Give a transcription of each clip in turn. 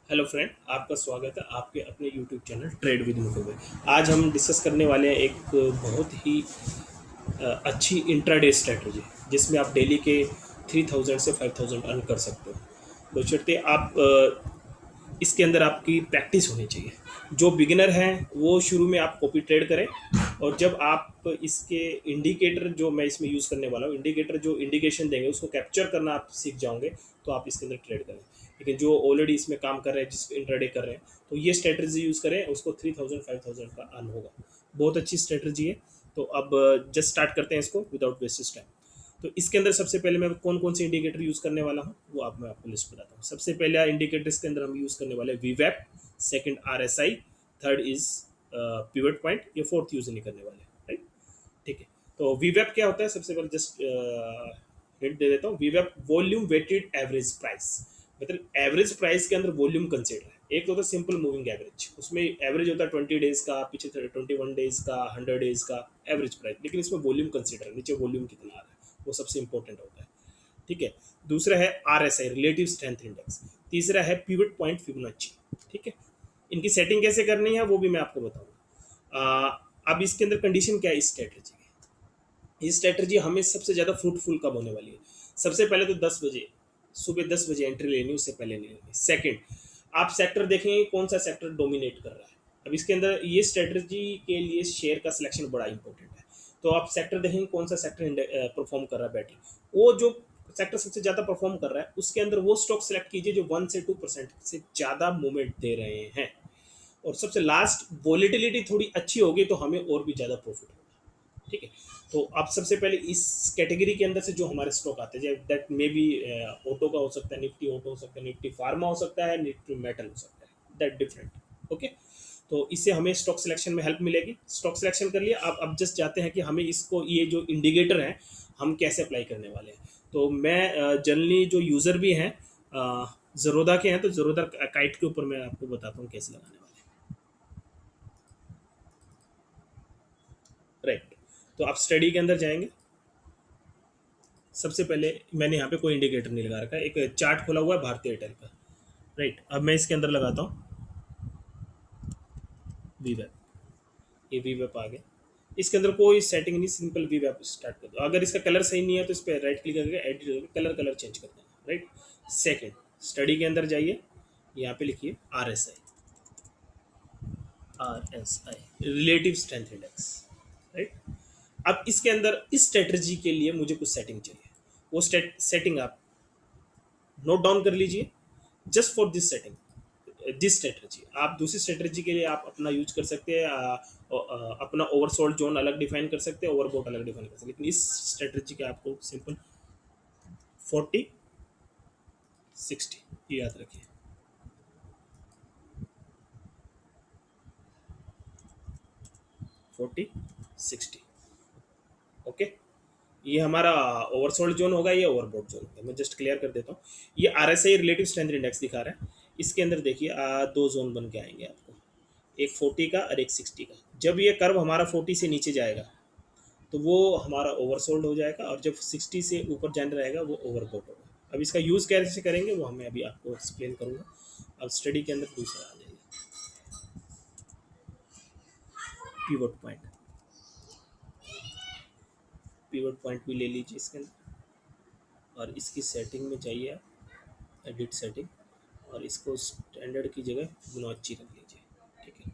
Hello friend, आपका स्वागत है आपके अपने YouTube channel trade with Mukul में। आज हम डिस्कस करने वाले हैं एक बहुत ही अच्छी इंट्राडे स्ट्रेटजी जिसमें आप डेली के 3000 से 5000 अर्न कर सकते हो। बशर्ते आप इसके अंदर आपकी प्रैक्टिस होनी चाहिए। जो बिगिनर हैं वो शुरू में आप कॉपी ट्रेड करें, और जब आप इसके इंडिकेटर जो मैं इसमें यूज़ करने वाला हूँ, इंडिकेटर जो इंडिकेशन देंगे उसको कैप्चर करना आप सीख जाओगे तो आप इसके अंदर ट्रेड करें। लेकिन जो ऑलरेडी इसमें काम कर रहे हैं, जिसको इंट्राडे कर रहे हैं, तो ये स्ट्रेटजी यूज़ करें, उसको 3000 5000 का अर्न होगा। बहुत अच्छी स्ट्रेटजी है। तो अब जस्ट स्टार्ट करते हैं इसको विदाउट वेस्टेज टाइम। तो इसके अंदर सबसे पहले मैं कौन कौन से इंडिकेटर यूज़ करने वाला हूँ वो अब मैं आपको लिस्ट बताता हूँ। सबसे पहले इंडिकेटर इसके अंदर हम यूज़ करने वाले वीवैप, second RSI, third is pivot point, ये फोर्थ यूज़ नहीं करने वाले, राइट। ठीक है। तो वीवैप क्या होता है, सबसे पहले जस्ट हिंट दे देता हूँ। वीवैप वॉल्यूम वेटेड एवरेज प्राइस, मतलब एवरेज प्राइस के अंदर वॉल्यूम कंसिडर है। एक तो होता है सिंपल मूविंग एवरेज, उसमें एवरेज होता है 20 डेज का, पीछे 21 डेज का, 100 डेज का एवरेज प्राइस, लेकिन इसमें वॉल्यूम कंसिडर है, नीचे वॉल्यूम कितना आ रहा है वो सबसे इंपॉर्टेंट होता है। ठीक है। दूसरा है आरएसआई, रिलेटिव स्ट्रेंथ इंडेक्स। तीसरा है पिवट पॉइंट फिबोनाची। ठीक है। इनकी सेटिंग कैसे करनी है वो भी मैं आपको बताऊंगा। अब इसके अंदर कंडीशन क्या है इस स्ट्रेटजी की। ये स्ट्रेटजी हमें सबसे ज़्यादा फ्रूटफुल कब होने वाली है? सबसे पहले तो 10 बजे, सुबह 10 बजे एंट्री लेनी, उससे पहले नहीं लेनी। सेकंड, आप सेक्टर देखेंगे कौन सा सेक्टर डोमिनेट कर रहा है। अब इसके अंदर ये स्ट्रेटजी के लिए शेयर का सिलेक्शन बड़ा इंपॉर्टेंट है। तो आप सेक्टर देखेंगे कौन सा सेक्टर परफॉर्म कर रहा है बेटर, वो जो सेक्टर सबसे ज़्यादा परफॉर्म कर रहा है उसके अंदर वो स्टॉक सेलेक्ट कीजिए जो 1 से 2% से ज़्यादा मूवमेंट दे रहे हैं। और सबसे लास्ट, वॉलेटिलिटी थोड़ी अच्छी होगी तो हमें और भी ज़्यादा प्रॉफिट होगा। ठीक है। तो आप सबसे पहले इस कैटेगरी के अंदर से जो हमारे स्टॉक आते हैं, दैट मे बी ऑटो का हो सकता है, निफ्टी ऑटो हो सकता है, निफ्टी फार्मा हो सकता है, निफ्टी मेटल हो सकता है, दैट डिफरेंट। ओके। तो इससे हमें स्टॉक सिलेक्शन में हेल्प मिलेगी। स्टॉक सिलेक्शन कर लिया, अब जस्ट जाते हैं कि हमें इसको, ये जो इंडिकेटर है हम कैसे अप्लाई करने वाले हैं। तो मैं जनरली जो यूज़र भी हैं ज़रोदा के हैं, तो ज़रोदा काइट के ऊपर मैं आपको बताता हूँ कैसे लगाने वाले हैं। राइट। तो आप स्टडी के अंदर जाएंगे। सबसे पहले मैंने यहाँ पे कोई इंडिकेटर नहीं लगा रखा है, एक चार्ट खोला हुआ है भारतीय एयरटेल का। राइट। अब मैं इसके अंदर लगाता हूँ वीवैप। ये वीवैप आ गया। इसके अंदर कोई सेटिंग नहीं, सिंपल वीवैप स्टार्ट कर दो। अगर इसका कलर सही नहीं है तो इस पर राइट क्लिक करके एडिट कलर चेंज कर देना। राइट। सेकेंड, स्टडी के अंदर जाइए, यहाँ पे लिखिए R S I relative strength index. Right. अब इसके अंदर इस स्ट्रेटजी के लिए मुझे कुछ सेटिंग चाहिए। वो सेटिंग आप नोट डाउन कर लीजिए। Just for this setting, this strategy, आप दूसरी स्ट्रेटजी के लिए आप अपना यूज कर सकते हैं। अपना ओवरसोल्ड जोन अलग डिफाइन कर सकते हैं, ओवरबोट अलग डिफाइन कर सकते हैं, लेकिन इस स्ट्रेटजी के आपको सिंपल 40 60 ये याद रखिए। 40 60। ओके। ये हमारा ओवरसोल्ड जोन होगा, ये ओवरबोट जोन होगा। मैं जस्ट क्लियर कर देता हूँ। ये आरएसआई रिलेटिव स्ट्रेंथ इंडेक्स दिखा रहा है। इसके अंदर देखिए दो जोन बन के आएंगे आपको, एक 40 का और एक 60 का। जब ये कर्व हमारा 40 से नीचे जाएगा तो वो हमारा ओवरसोल्ड हो जाएगा, और जब 60 से ऊपर जाने रहेगा वो ओवरबोट होगा। अब इसका यूज़ कैसे करेंगे वो मैं अभी आपको एक्सप्लेन करूँगा। अब स्टडी के अंदर दूसरा आ जाएगा, पीवट पॉइंट। पीवट पॉइंट भी ले लीजिए इसके अंदर, और इसकी सेटिंग में जाइए आप, एडिट सेटिंग, और इसको स्टैंडर्ड की जगह फिबोनाची रख लीजिए। ठीक है।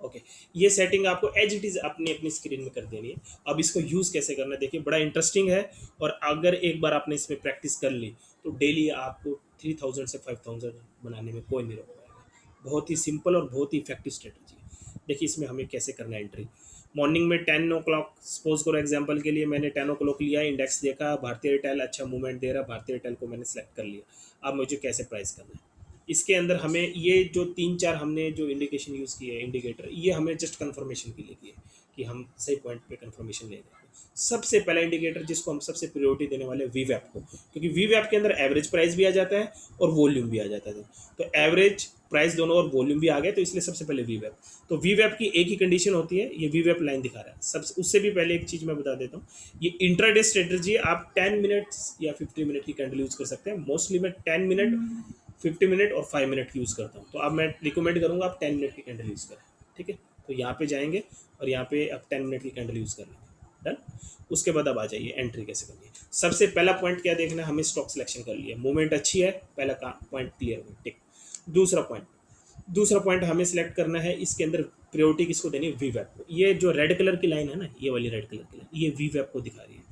ओके। ये सेटिंग आपको एज इट इज़ अपनी अपनी स्क्रीन में कर देनी है। अब इसको यूज़ कैसे करना है देखिए, बड़ा इंटरेस्टिंग है। और अगर एक बार आपने इसमें प्रैक्टिस कर ली तो डेली आपको 3000 से 5000 बनाने में कोई नहीं रोक पाएगा। बहुत ही सिंपल और बहुत ही इफेक्टिव स्ट्रेटजी है। देखिए इसमें हमें कैसे करना है एंट्री। मॉर्निंग में 10 o'clock, सपोज करो एग्जांपल के लिए मैंने 10 o'clock लिया, इंडेक्स देखा, भारतीय एयरटेल अच्छा मूवमेंट दे रहा, भारतीय एयरटेल को मैंने सेलेक्ट कर लिया। अब मुझे कैसे प्राइस करना है, इसके अंदर हमें ये जो 3 4 हमने जो इंडिकेशन यूज़ किए हैं, इंडिकेटर, ये हमें जस्ट कंफर्मेशन के लिए किए कि हम सही पॉइंट पे कंफर्मेशन ले रहे हैं। सबसे पहला इंडिकेटर जिसको हम सबसे प्रायोरिटी देने वाले वीवैप को, क्योंकि वीवैप के अंदर एवरेज प्राइस भी आ जाता है और वॉल्यूम भी आ जाता है। तो एवरेज प्राइस दोनों और वॉल्यूम भी आ गए, तो इसलिए सबसे पहले वीवैप। तो वीवैप की एक ही कंडीशन होती है, ये वीवैप लाइन दिखा रहा है। सबसे उससे भी पहले एक चीज़ मैं बता देता हूँ, ये इंट्राडे स्ट्रेटजी आप 10 मिनट्स या 50 मिनट की कैंडल यूज़ कर सकते हैं। मोस्टली मैं 10 मिनट 50 मिनट और 5 मिनट की यूज़ करता हूँ। तो अब मैं रिकमेंड करूँगा आप 10 मिनट की कैंडल यूज़ करें। ठीक है, तो यहाँ पे जाएंगे और यहाँ पे अब 10 मिनट की कैंडल यूज़ कर लेंगे। डन। उसके बाद अब आ जाइए एंट्री कैसे करनी है। सबसे पहला पॉइंट क्या देखना है, हमें स्टॉक सिलेक्शन कर लिया, मूवमेंट अच्छी है, पहला काम पॉइंट क्लियर हो, टिक। दूसरा पॉइंट हमें सिलेक्ट करना है, इसके अंदर प्रायोरिटी किसको देनी है, वी वैप को। ये जो रेड कलर की लाइन है ना, ये वाली रेड कलर की लाइन, ये वी वैप को दिखा रही है।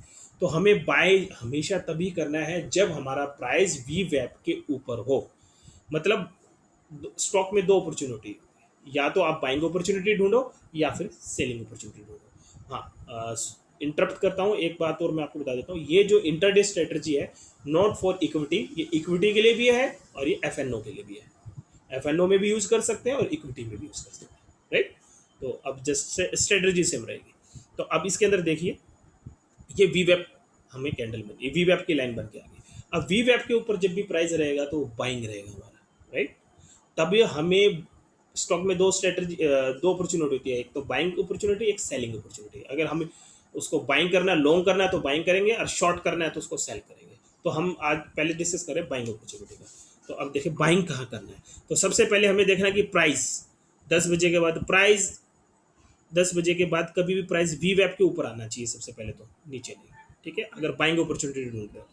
तो हमें बाय हमेशा तभी करना है जब हमारा प्राइस वी वैप के ऊपर हो। मतलब स्टॉक में दो अपॉर्चुनिटी, या तो आप बाइंग अपॉर्चुनिटी ढूंढो या फिर सेलिंग अपॉर्चुनिटी ढूंढो। हाँ, इंटरप्ट करता हूँ, एक बात और मैं आपको बता देता हूँ, ये जो इंटरडे स्ट्रेटजी है नॉट फॉर इक्विटी, ये इक्विटी के लिए भी है और ये एफएनओ के लिए भी है। एफएनओ में भी यूज़ कर सकते हैं और इक्विटी में भी यूज़ कर सकते हैं, राइट। तो अब जस्ट स्ट्रेटजी सेम रहेगी। तो अब इसके अंदर देखिए, ये वी वेब हमें कैंडल बन गई, वी वेब की लाइन बन के आ गई। अब वी वेब के ऊपर जब भी प्राइस रहेगा तो बाइंग रहेगा हमारा, राइट। तब ये हमें स्टॉक में दो स्ट्रेटजी, दो अपॉर्चुनिटी होती है, एक तो बाइंग अपॉर्चुनिटी, एक सेलिंग अपॉर्चुनिटी। अगर हमें उसको बाइंग करना है, लॉन्ग करना है तो बाइंग करेंगे, और शॉर्ट करना है तो उसको सेल करेंगे। तो हम आज पहले डिस्कस करें बाइंग अपॉर्चुनिटी का। तो अब देखिए बाइंग कहाँ करना है। तो सबसे पहले हमें देखना है कि प्राइस 10 बजे के बाद, प्राइस 10 बजे के बाद कभी भी प्राइस वी वैप के ऊपर आना चाहिए सबसे पहले, तो नीचे नहीं। ठीक है, अगर बाइंग अपॉर्चुनिटी ढूंढ रहे हो।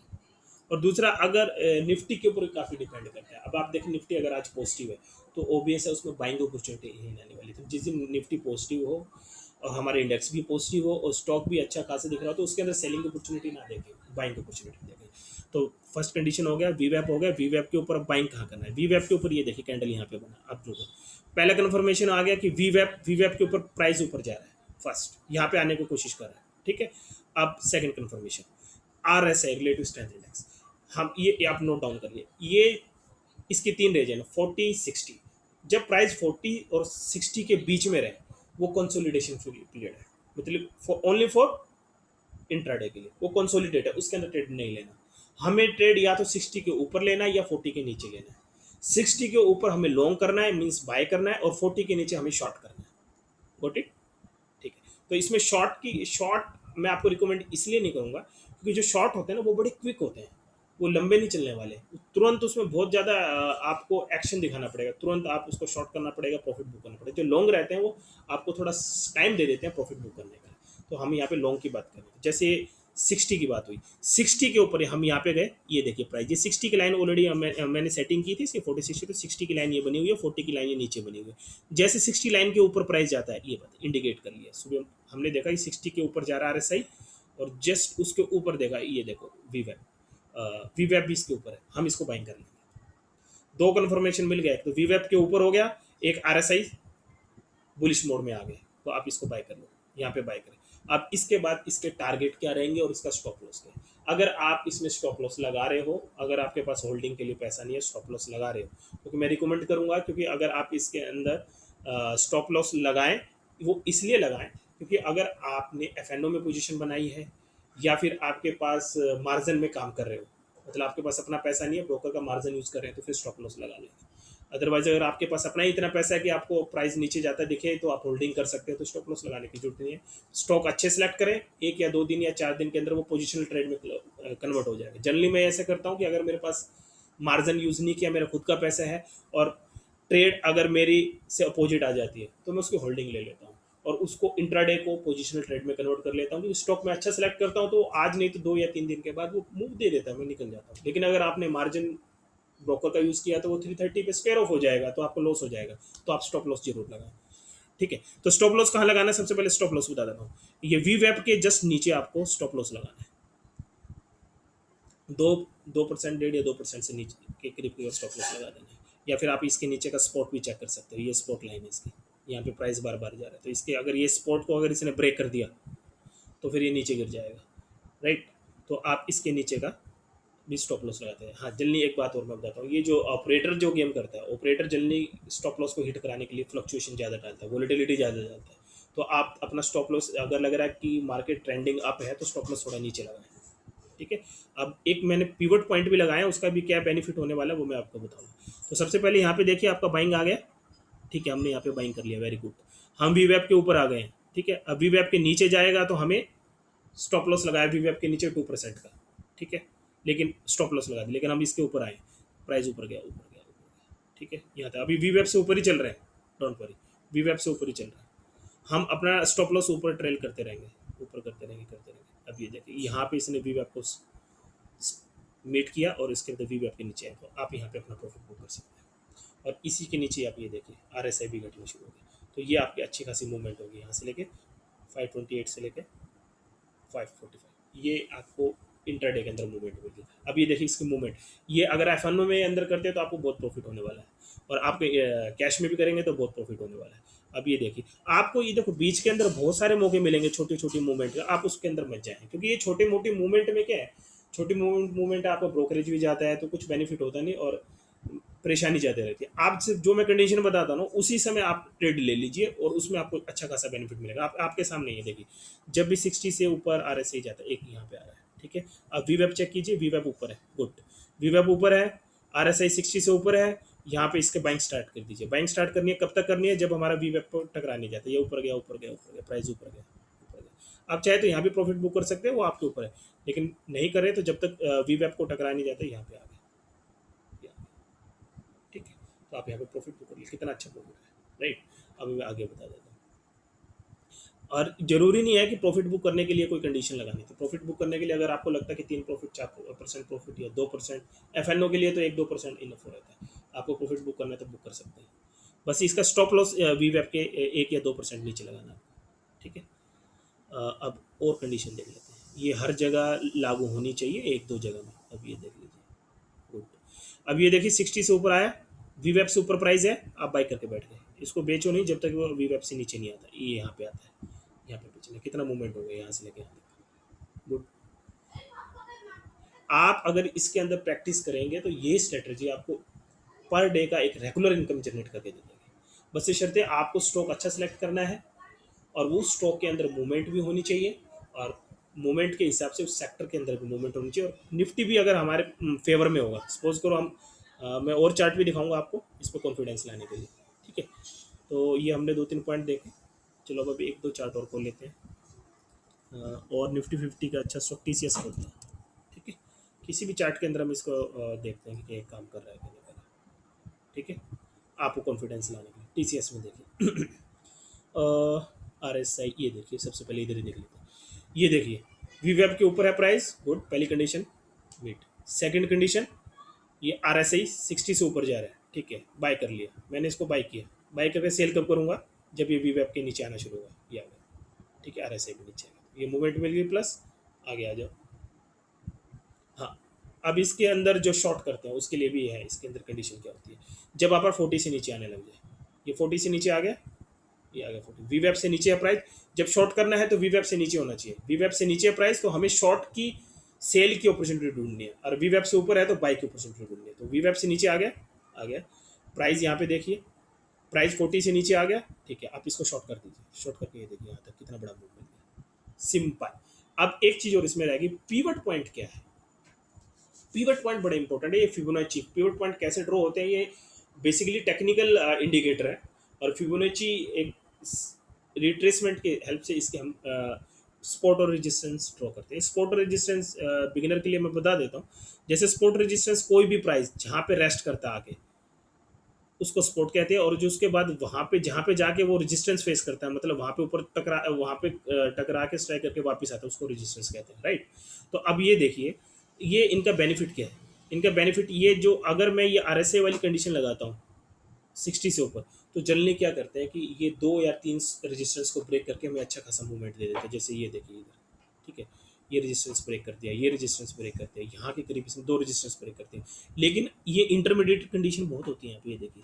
और दूसरा, अगर निफ्टी के ऊपर काफ़ी डिपेंड करता है। अब आप देखें निफ्टी अगर आज पॉजिटिव है तो ओबीएस है, उसमें बाइंग अपॉर्चुनिटी ही आने वाली। तो जिस दिन निफ्टी पॉजिटिव हो और हमारे इंडेक्स भी पॉजिटिव हो और स्टॉक भी अच्छा खासा दिख रहा हो, तो उसके अंदर सेलिंग अपॉर्चुनिटी ना देखें, बाइंग अपॉर्चुनिटी देखें। तो फर्स्ट कंडीशन हो गया, वी वैप हो गया। वी वैप के ऊपर अब बाइंग कहाँ करना है, वी वैप के ऊपर ये देखिए कैंडल यहाँ पे बना। अब जो पहला कन्फर्मेशन आ गया कि वी वैप के ऊपर प्राइस ऊपर जा रहा है, फर्स्ट यहाँ पे आने की कोशिश कर रहा है। ठीक है, अब second confirmation, RSI relative strength index, हम ये आप नोट डाउन कर लिए। ये इसके तीन रेंज है, 40-60। जब प्राइस 40 और 60 के बीच में रहे, वो कंसोलिडेशन पीरियड है, मतलब ओनली फॉर इंट्राडे के लिए वो कंसोलिडेट है, उसके अंदर ट्रेड नहीं लेना। हमें ट्रेड या तो 60 के ऊपर लेना है या 40 के नीचे लेना है। 60 के ऊपर हमें लॉन्ग करना है, मीन्स बाय करना है, और 40 के नीचे हमें शॉर्ट करना है। Got it. ठीक है, तो इसमें शॉर्ट मैं आपको रिकमेंड इसलिए नहीं करूँगा क्योंकि जो शॉर्ट होते हैं ना वो बड़े क्विक होते हैं, वो लंबे नहीं चलने वाले। तुरंत उसमें बहुत ज़्यादा आपको एक्शन दिखाना पड़ेगा, तुरंत आप उसको शॉर्ट करना पड़ेगा, प्रॉफिट बुक करना पड़ेगा। जो लॉन्ग रहते हैं वो आपको थोड़ा टाइम दे देते हैं प्रॉफिट बुक करने का। तो हम यहाँ पे लॉन्ग की बात करें, जैसे 60 की बात हुई, 60 के ऊपर हम यहाँ पे गए, ये देखिए प्राइस, ये 60 की लाइन ऑलरेडी मैंने सेटिंग की थी इसकी 40-60, तो 60 की लाइन ये बनी हुई है, 40 की लाइन ये नीचे बनी हुई है। जैसे 60 लाइन के ऊपर प्राइस जाता है, ये बात इंडिकेट कर लिया। सुबह हमने देखा कि 60 के ऊपर जा रहा है RSI, और जस्ट उसके ऊपर देखा, ये देखो वी वेब भी इसके ऊपर है, हम इसको बाइंग कर लेंगे। दो कन्फर्मेशन मिल गया, तो वी वेब के ऊपर हो गया, एक RSI बुलिश मोड में आ गए, तो आप इसको बाय कर लो, यहाँ पे बाय करें। अब इसके बाद इसके टारगेट क्या रहेंगे और इसका स्टॉप लॉस क्या है। अगर आप इसमें स्टॉप लॉस लगा रहे हो, अगर आपके पास होल्डिंग के लिए पैसा नहीं है, स्टॉप लॉस लगा रहे हो, क्योंकि मैं रिकमेंड करूंगा, क्योंकि अगर आप इसके अंदर स्टॉप लॉस लगाएं, वो इसलिए लगाएं क्योंकि अगर आपने एफएनओ में पोजीशन बनाई है या फिर आपके पास मार्जिन में काम कर रहे हो, मतलब आपके पास अपना पैसा नहीं है, ब्रोकर का मार्जिन यूज़ कर रहे हैं, तो फिर स्टॉप लॉस लगा लेंगे। अदरवाइज अगर आपके पास अपना ही इतना पैसा है कि आपको प्राइस नीचे जाता दिखे तो आप होल्डिंग कर सकते हैं, तो स्टॉप लॉस लगाने की जरूरत नहीं है। स्टॉक अच्छे सेलेक्ट करें, 1 या 2 दिन या 4 दिन के अंदर वो पोजिशनल ट्रेड में कन्वर्ट हो जाएगा। जनरली मैं ऐसे करता हूँ कि अगर मेरे पास मार्जिन यूज़ नहीं किया, मेरा खुद का पैसा है, और ट्रेड अगर मेरी से अपोजिट आ जाती है, तो मैं उसकी होल्डिंग ले लेता हूँ और उसको इंट्राडे को पोजिशनल ट्रेड में कन्वर्ट कर लेता हूँ। क्योंकि स्टॉक में अच्छा सेलेक्ट करता हूँ तो आज नहीं तो 2 या 3 दिन के बाद वो मूव दे देता है, मैं निकल जाता हूँ। लेकिन अगर आपने मार्जिन ब्रोकर का यूज़ किया तो वो 330 पे स्क्वायर ऑफ हो जाएगा, तो आपको लॉस हो जाएगा, तो आप स्टॉप लॉस जरूर लगाएं। ठीक है, तो स्टॉप लॉस कहाँ लगाना है, सबसे पहले स्टॉप लॉस बता देता हूँ। ये वी वेब के जस्ट नीचे आपको स्टॉप लॉस लगाना है, 2% 1.5 या 2% से नीचे के करीब का स्टॉप लॉस लगा देना है। या फिर आप इसके नीचे का स्पॉट भी चेक कर सकते हो, ये स्पॉट लाइन है इसकी, यहाँ पे प्राइस बार बार जा रहा है, तो इसके अगर ये स्पॉट को अगर इसने ब्रेक कर दिया तो फिर ये नीचे गिर जाएगा, राइट। तो आप इसके नीचे का भी स्टॉप लॉस लगाते हैं। हाँ, जल्दी एक बात और मैं बताता हूँ, ये जो ऑपरेटर जो गेम करता है, ऑपरेटर जल्दी स्टॉप लॉस को हिट कराने के लिए फ्लक्चुएशन ज़्यादा डालता है, वोलेटिलिटी ज़्यादा डालता है। तो आप अपना स्टॉप लॉस अगर लग रहा है कि मार्केट ट्रेंडिंग अप है तो स्टॉप लॉस थोड़ा नीचे लगाएं। ठीक है, अब एक मैंने पिवट पॉइंट भी लगाया, उसका भी क्या बेनिफिट होने वाला है वो मैं आपको बताऊँगा। तो सबसे पहले यहाँ पे देखिए आपका बाइंग आ गया। ठीक है, हमने यहाँ पे बाइंग कर लिया, वेरी गुड। हम वी वेब के ऊपर आ गए हैं। ठीक है, अब वी वेब के नीचे जाएगा तो हमें स्टॉप लॉस लगाया वी वेब के नीचे 2% का। ठीक है, लेकिन स्टॉप लॉस लगा दिया, लेकिन हम इसके ऊपर आए, प्राइस ऊपर गया ऊपर गया ठीक है, यहाँ था, अभी वी वेब से ऊपर ही चल रहे हैं, डोंट वरी, वी वेब से ऊपर ही चल रहा है। हम अपना स्टॉप लॉस ऊपर ट्रेल करते रहेंगे, ऊपर करते रहेंगे। अब ये देखिए यहाँ पे इसने वी वेब को मीट किया और इसके अंदर वी वेब के नीचे है, तो आप यहाँ पे अपना प्रॉफिट बुक कर सकते हैं। और इसी के नीचे आप ये देखिए आर एस आई भी घटना शुरू हो गई, तो ये आपकी अच्छी खासी मूवमेंट होगी यहाँ से लेके 528 से लेके 545, ये आपको इंटरडे के अंदर मूवमेंट मिलेगी। अब ये देखिए इसकी मूवमेंट, ये अगर एफ में अंदर करते हैं तो आपको बहुत प्रॉफिट होने वाला है, और आपके कैश में भी करेंगे तो बहुत प्रॉफिट होने वाला है। अब ये देखिए आपको, ये देखो बीच के अंदर बहुत सारे मौके मिलेंगे छोटी छोटी मूवमेंट का, आप उसके अंदर मत जाएं, क्योंकि ये छोटी मोटी मूवमेंट में क्या है, छोटी मूवमेंट आपको ब्रोकरेज भी जाता है तो कुछ बेनिफिट होता नहीं, और परेशानी ज़्यादा रहती है। आप सिर्फ जो मैं कंडीशन बताता हूँ उसी समय आप ट्रेड ले लीजिए और उसमें आपको अच्छा खासा बेनिफिट मिलेगा। आपके सामने ये देखिए, जब भी 60 से ऊपर आर एस आई जाता है, एक यहाँ पे आ रहा है, ठीक है। अब वी वेब चेक कीजिए, वी वेब ऊपर है, गुड, वी वेब ऊपर है, आर एस आई 60 से ऊपर है, यहाँ पे इसके बाइंग स्टार्ट कर दीजिए। बाइंग स्टार्ट करनी है, कब तक करनी है, जब हमारा वी वेब को टकरा नहीं जाता, ये ऊपर गया ऊपर गया ऊपर गया, प्राइस ऊपर गया ऊपर गया। आप चाहे तो यहाँ भी प्रॉफिट बुक कर सकते हैं, वो आपके ऊपर है, लेकिन नहीं करें तो जब तक वी वेब को टकरा नहीं जाता, यहाँ पे आ गया, ठीक है। तो आप यहाँ पे प्रॉफिट बुक करिए, कितना अच्छा प्रॉफिट है, राइट। अब मैं आगे बता देता हूँ, और जरूरी नहीं है कि प्रॉफिट बुक करने के लिए कोई कंडीशन लगानी थी। प्रॉफिट बुक करने के लिए अगर आपको लगता है कि 3% 4% प्रॉफिट या 2%, एफ के लिए तो 1-2% इनफ हो रहता है, आपको प्रॉफिट बुक करना है तो बुक कर सकते हैं। बस इसका स्टॉप लॉस वी वेब के 1 या 2% नीचे लगाना है, ठीक है। अब और कंडीशन देख लेते हैं, ये हर जगह लागू होनी चाहिए, 1-2 जगह में। अब ये देख लीजिए, गुड। अब ये देखिए 60 से ऊपर आया, वी वेब से ऊपर प्राइस है, आप बाई करके बैठ गए, इसको बेचो नहीं जब तक वो वी वेब से नीचे नहीं आता, ये यहाँ पे आता है, यहाँ पे बेचना। कितना मूवमेंट हो गया यहाँ से लेके यहाँ तक, गुड। आप अगर इसके अंदर प्रैक्टिस करेंगे तो ये स्ट्रेटजी आपको पर डे का एक रेगुलर इनकम जनरेट करके दे देगी। बस ये शर्तें, आपको स्टॉक अच्छा सेलेक्ट करना है और वो स्टॉक के अंदर मूवमेंट भी होनी चाहिए, और मूवमेंट के हिसाब से उस सेक्टर के अंदर भी मूवमेंट होनी चाहिए, और निफ्टी भी अगर हमारे फेवर में होगा। सपोज करो हम मैं और चार्ट भी दिखाऊंगा आपको इस पर कॉन्फिडेंस लाने के लिए, ठीक है। तो ये हमने 2-3 पॉइंट देखे, चलो अब अभी 1-2 चार्ट और खोल लेते हैं। और निफ्टी 50 का अच्छा स्टॉक टी सी एस खोलते हैं, ठीक है। किसी भी चार्ट के अंदर हम इसको देखते हैं कि ये काम कर रहा है कि नहीं कर रहा, ठीक है। आपको कॉन्फिडेंस लाने के लिए टी सी एस में देखिए आर एस आई, ये देखिए सबसे पहले इधर ही देख लेते हैं। ये देखिए वी वेब के ऊपर है प्राइस, गुड, पहली कंडीशन मीट। सेकंड कंडीशन, ये आर एस आई 60 से ऊपर जा रहा है, ठीक है, बाय कर लिया मैंने, इसको बाय किया, बाय करके सेल कब करूँगा, जब ये वी वेब के नीचे आना शुरू होगा, ये आ गया, ठीक है, आर एस आई के नीचे आएगा, ये मूवमेंट मिल गई प्लस, आगे आ जाओ। हाँ, अब इसके अंदर जो शॉर्ट करते हैं उसके लिए भी है, इसके अंदर कंडीशन क्या होती है, जब आप 40 से नीचे आने लग जाए, ये 40 से नीचे आ गया, ये आ गया 40, वी वेब से नीचे है प्राइस, जब शॉर्ट करना है तो वी वेब से नीचे होना चाहिए, वी वेब से नीचे है प्राइस तो हमें शॉर्ट की सेल की अपॉर्चुनिटी ढूंढनी है, और वी वेब से ऊपर है तो बाई की अपॉर्चुनिटी ढूंढनी है। तो वी वेब से नीचे आ गया प्राइस, यहाँ पे देखिए प्राइस 40 से नीचे आ गया, ठीक है, आप इसको शॉर्ट कर दीजिए, शॉर्ट करके ये देखिए यहाँ तक कितना बड़ा मूवमेंट है, सिंपल। अब एक चीज़ और इसमें रहेगी, पीवट पॉइंट क्या है। पीवट पॉइंट बड़ा इंपॉर्टेंट है, ये फिबोनाची पीवट पॉइंट कैसे ड्रॉ होते हैं, ये बेसिकली टेक्निकल इंडिकेटर है, और फिबोनाची एक रिट्रेसमेंट के हेल्प से इसके हम स्पॉट और रेजिस्टेंस ड्रॉ करते हैं। स्पॉट और रेजिस्टेंस बिगिनर के लिए मैं बता देता हूँ, जैसे स्पॉट रेजिस्टेंस कोई भी प्राइस जहाँ पे रेस्ट करता है आके उसको स्पॉट कहते हैं, और जो उसके बाद वहाँ पे जहाँ पे जाके वो रेजिस्टेंस फेस करता है, मतलब वहाँ पे ऊपर वहाँ पे टकरा के स्ट्राइक करके वापस आता है, उसको रेजिस्टेंस कहते हैं, राइट। तो अब ये देखिए, ये इनका बेनिफिट क्या है, इनका बेनिफिट ये, जो अगर मैं ये आर एस आई वाली कंडीशन लगाता हूँ 60 से ऊपर, तो जनरली क्या करते हैं कि ये 2 या 3 रेजिस्टेंस को ब्रेक करके हमें अच्छा खासा मूवमेंट दे देते हैं। जैसे ये देखिए इधर, ठीक है, ये रेजिस्टेंस ब्रेक कर दिया, ये रेजिस्टेंस ब्रेक करते हैं, यहाँ के करीब इसमें 2 रेजिस्टेंस ब्रेक करते हैं, लेकिन ये इंटरमीडिएट कंडीशन बहुत होती है यहाँ पे, ये देखिए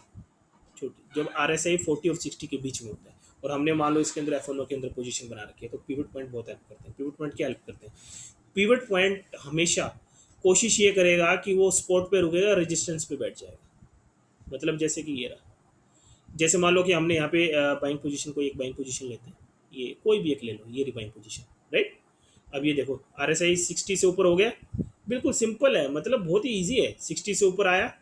छोटी, जब आर एस आई 40 और 60 के बीच में होता है, और हमने मान लो इसके अंदर एफ के अंदर पोजीशन बना रखी है, तो पिवट पॉइंट बहुत हेल्प करते हैं। पिवट पॉइंट क्या हेल्प करते हैं, पिवट पॉइंट हमेशा कोशिश ये करेगा कि वो स्पॉट पे रुकेगा, रेजिस्टेंस पे बैठ जाएगा। मतलब जैसे कि ये रहा, जैसे मान लो कि हमने यहाँ पे बाइंग पोजीशन को, एक बाइंग पोजीशन लेते हैं, ये कोई भी एक ले लो, ये रही बाइंग पोजीशन, राइट। अब ये देखो आर एस आई 60 से ऊपर हो गया, बिल्कुल सिंपल है, मतलब बहुत ही ईजी है। 60 से ऊपर आया,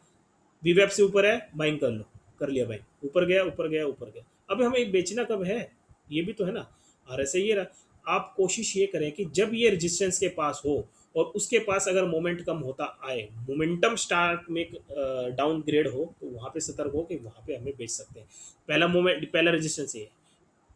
वी वेब से ऊपर है, बाइंग कर लो, कर लिया बाइंग, ऊपर गया ऊपर गया ऊपर गया। अब हमें बेचना कब है, ये भी तो है ना। आर एस आई ये रहा, आप कोशिश ये करें कि जब ये रेजिस्टेंस के पास हो और उसके पास अगर मोमेंट कम होता आए, मोमेंटम स्टार्ट में डाउन ग्रेड हो, तो वहाँ पे सतर्क हो कि वहाँ पे हमें बेच सकते हैं। पहला रेजिस्टेंस ये है,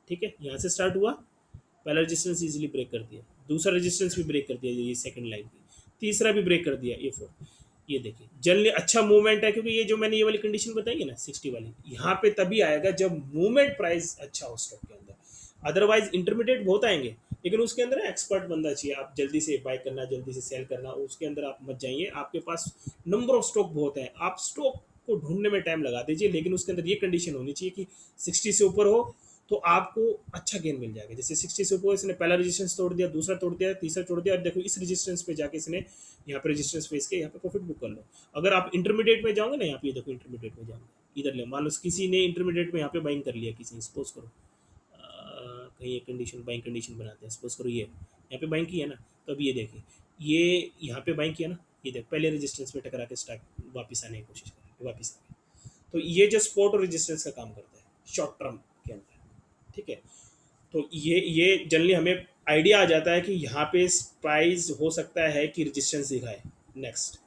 ठीक है, यहाँ से स्टार्ट हुआ, पहला रेजिस्टेंस इजीली ब्रेक कर दिया, दूसरा रेजिस्टेंस भी ब्रेक कर दिया, ये सेकंड लाइन की, तीसरा भी ब्रेक कर दिया, ये फोर्थ। ये देखिए जनरली अच्छा मूवमेंट है, क्योंकि ये जो मैंने ये वाली कंडीशन बताई है ना 60 वाली, यहाँ पे तभी आएगा जब मूवमेंट प्राइस अच्छा हो स्टॉक के अंदर। अदरवाइज इंटरमीडिएट बहुत आएंगे, लेकिन उसके अंदर एक्सपर्ट बंदा चाहिए। आप जल्दी से बाय करना, जल्दी से सेल करना, उसके अंदर आप मत जाइए। आपके पास नंबर ऑफ स्टॉक बहुत है, आप स्टॉक को ढूंढने में टाइम लगा दीजिए, लेकिन उसके अंदर ये कंडीशन होनी चाहिए कि 60 से ऊपर हो, तो आपको अच्छा गेन मिल जाएगा। जैसे 60 से ऊपर इसने पहला रेजिस्टेंस तोड़ दिया, दूसरा तोड़ दिया, तीसरा तोड़ दिया, और देखो इस रेजिस्टेंस पे जाके इसने यहाँ पे रेजिस्टेंस फेस के यहाँ पे प्रॉफिट बुक कर लो। अगर आप इंटरमीडिएट में जाओगे ना, यहाँ पे देखो इंटरमीडिएट में जाओगे, इधर ले, मान लो किसी ने इंटरमीडिएट में यहाँ पे बाइंग कर लिया, किसी ने सपोज करो कहीं एक कंडीशन बाइंग कंडीशन बनाते हैं, सपोज करो ये यहाँ पे बाइंग किया ना, तो अब ये देखिए, ये यहाँ पे बाइंग किया ना, ये देख पहले रेजिस्टेंस पे टकरा के स्टार्ट वापस आने की कोशिश करें, वापस आ गए। तो ये जो सपोर्ट और रेजिस्टेंस का काम करता है शॉर्ट टर्म के अंदर, ठीक है। तो ये जनरली हमें आइडिया आ जाता है कि यहाँ पे प्राइस हो सकता है कि रेजिस्टेंस दिखाए। नेक्स्ट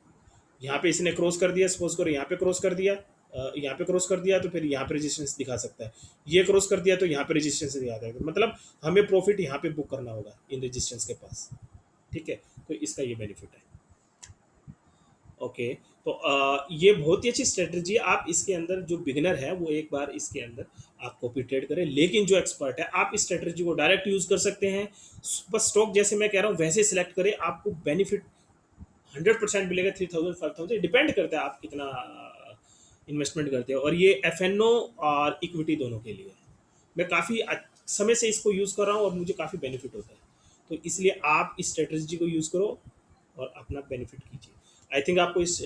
यहाँ पे इसने क्रॉस कर दिया, सपोज करो यहाँ पे क्रॉस कर दिया, यहाँ पे क्रॉस कर दिया, तो फिर यहाँ पे रेजिस्टेंस दिखा सकता है। ये क्रॉस कर दिया तो यहाँ पे रेजिस्टेंस दिखा देगा, मतलब हमें प्रॉफिट यहाँ पे बुक करना होगा इन रेजिस्टेंस के पास, ठीक है। तो इसका ये बेनिफिट है। ओके, तो ये बहुत ही अच्छी स्ट्रेटजी है। आप इसके अंदर जो बिगिनर है वो एक बार इसके अंदर आप कॉपी ट्रेड करें, लेकिन जो एक्सपर्ट है आप इस स्ट्रेटजी को डायरेक्ट यूज़ कर सकते हैं। बस स्टॉक जैसे मैं कह रहा हूँ वैसे सिलेक्ट करें, आपको बेनिफिट 100% मिलेगा। 3000 5000 डिपेंड करता है आप कितना इन्वेस्टमेंट करते हो। और ये एफ और इक्विटी दोनों के लिए है। मैं काफ़ी समय से इसको यूज़ कर रहा हूँ और मुझे काफ़ी बेनिफिट होता है। तो इसलिए आप इस स्ट्रेटजी को यूज़ करो और अपना बेनिफिट कीजिए। आई थिंक आपको इस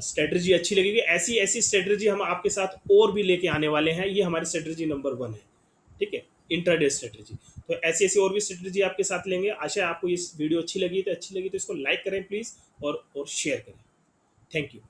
स्ट्रेटजी अच्छी लगेगी। ऐसी ऐसी स्ट्रेटजी हम आपके साथ और भी लेके आने वाले हैं। ये हमारी स्ट्रेटजी नंबर 1 है, ठीक है, इंट्राडे स्ट्रेटजी। तो ऐसी ऐसी और भी स्ट्रेटजी आपके साथ लेंगे। आशा है आपको इस वीडियो अच्छी लगी तो इसको लाइक करें प्लीज़ और शेयर करें। Thank you.